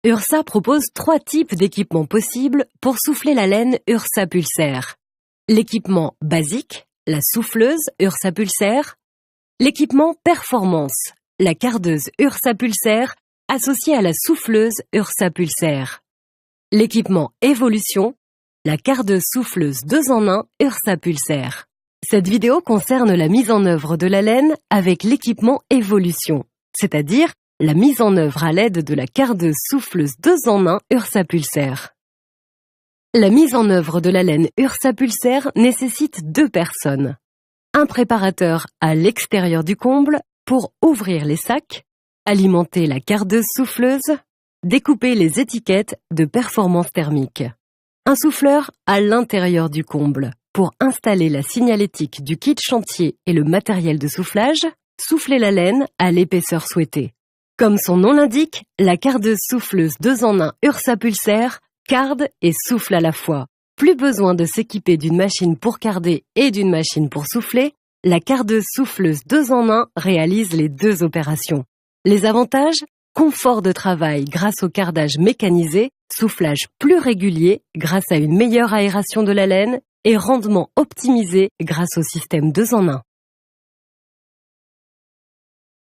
URSA propose 3 types d'équipements possibles pour souffler la laine URSA Pulsaire. L'équipement basique, la souffleuse URSA Pulsaire. L'équipement performance, la cardeuse URSA Pulsaire associée à la souffleuse URSA Pulsaire. L'équipement évolution, la cardeuse souffleuse 2 en 1 URSA Pulsaire. Cette vidéo concerne la mise en œuvre de la laine avec l'équipement évolution, c'est-à-dire la mise en œuvre à l'aide de la cardeuse souffleuse 2 en 1 URSA Pulsaire. La mise en œuvre de la laine URSA Pulsaire nécessite 2 personnes. Un préparateur à l'extérieur du comble pour ouvrir les sacs, alimenter la cardeuse souffleuse, découper les étiquettes de performance thermique. Un souffleur à l'intérieur du comble pour installer la signalétique du kit chantier et le matériel de soufflage, souffler la laine à l'épaisseur souhaitée. Comme son nom l'indique, la cardeuse souffleuse 2 en 1 URSA Pulsaire carde et souffle à la fois. Plus besoin de s'équiper d'une machine pour carder et d'une machine pour souffler, la cardeuse souffleuse 2 en 1 réalise les 2 opérations. Les avantages ? Confort de travail grâce au cardage mécanisé, soufflage plus régulier grâce à une meilleure aération de la laine et rendement optimisé grâce au système 2 en 1.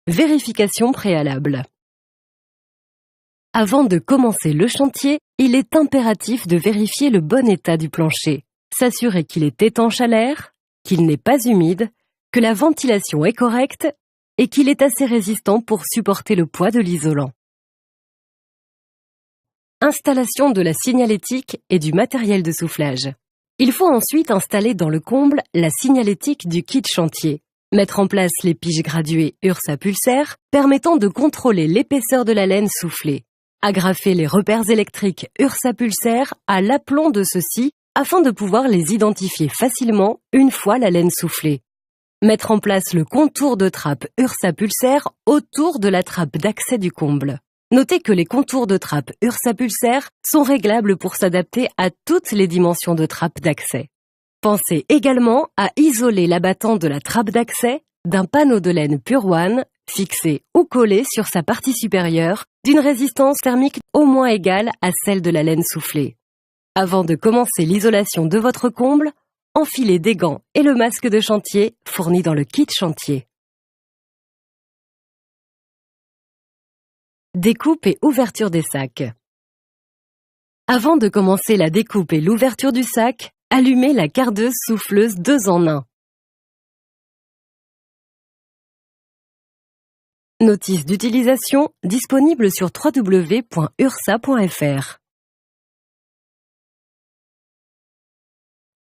Vérification préalable. Avant de commencer le chantier, il est impératif de vérifier le bon état du plancher, s'assurer qu'il est étanche à l'air, qu'il n'est pas humide, que la ventilation est correcte et qu'il est assez résistant pour supporter le poids de l'isolant. Installation de la signalétique et du matériel de soufflage. Il faut ensuite installer dans le comble la signalétique du kit chantier. Mettre en place les piges graduées URSA Pulsaire permettant de contrôler l'épaisseur de la laine soufflée. Agrafer les repères électriques URSA Pulsaire à l'aplomb de ceux-ci afin de pouvoir les identifier facilement une fois la laine soufflée. Mettre en place le contour de trappe URSA Pulsaire autour de la trappe d'accès du comble. Notez que les contours de trappe URSA Pulsaire sont réglables pour s'adapter à toutes les dimensions de trappe d'accès. Pensez également à isoler l'abattant de la trappe d'accès d'un panneau de laine Pure One, fixé ou collé sur sa partie supérieure, d'une résistance thermique au moins égale à celle de la laine soufflée. Avant de commencer l'isolation de votre comble, enfilez des gants et le masque de chantier fourni dans le kit chantier. Découpe et ouverture des sacs. Avant de commencer la découpe et l'ouverture du sac, allumez la cardeuse souffleuse 2 en 1. Notice d'utilisation disponible sur www.ursa.fr.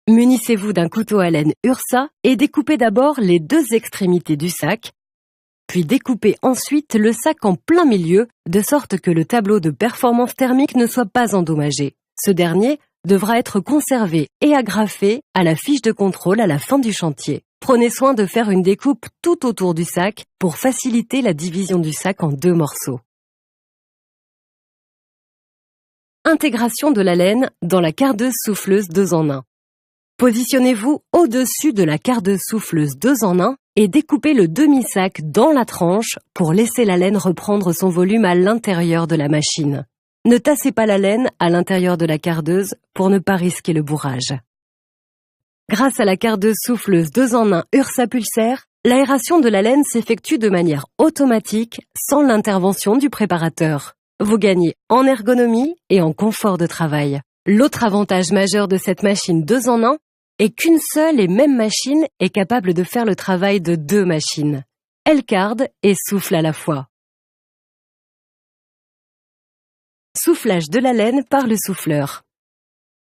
Munissez-vous d'un couteau à laine URSA et découpez d'abord les 2 extrémités du sac, puis découpez ensuite le sac en plein milieu, de sorte que le tableau de performance thermique ne soit pas endommagé. Ce dernier devra être conservé et agrafé à la fiche de contrôle à la fin du chantier. Prenez soin de faire une découpe tout autour du sac pour faciliter la division du sac en 2 morceaux. Intégration de la laine dans la cardeuse souffleuse 2 en 1. Positionnez-vous au-dessus de la cardeuse souffleuse 2 en 1 et découpez le demi-sac dans la tranche pour laisser la laine reprendre son volume à l'intérieur de la machine. Ne tassez pas la laine à l'intérieur de la cardeuse pour ne pas risquer le bourrage. Grâce à la cardeuse souffleuse 2 en 1 URSA Pulsaire, l'aération de la laine s'effectue de manière automatique sans l'intervention du préparateur. Vous gagnez en ergonomie et en confort de travail. L'autre avantage majeur de cette machine 2 en 1 est qu'une seule et même machine est capable de faire le travail de 2 machines. Elle carde et souffle à la fois. Soufflage de la laine par le souffleur.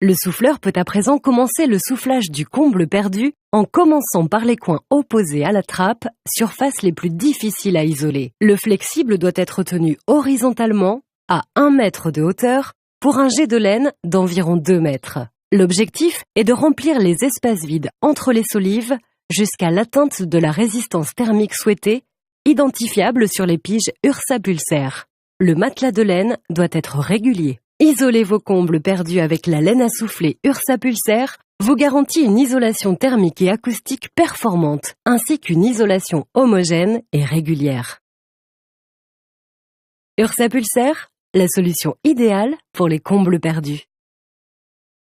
Le souffleur peut à présent commencer le soufflage du comble perdu en commençant par les coins opposés à la trappe, surfaces les plus difficiles à isoler. Le flexible doit être tenu horizontalement à 1 mètre de hauteur pour un jet de laine d'environ 2 mètres. L'objectif est de remplir les espaces vides entre les solives jusqu'à l'atteinte de la résistance thermique souhaitée, identifiable sur les piges URSA Pulsaire. Le matelas de laine doit être régulier. Isoler vos combles perdus avec la laine à souffler URSA Pulsaire vous garantit une isolation thermique et acoustique performante, ainsi qu'une isolation homogène et régulière. URSA Pulsaire, la solution idéale pour les combles perdus.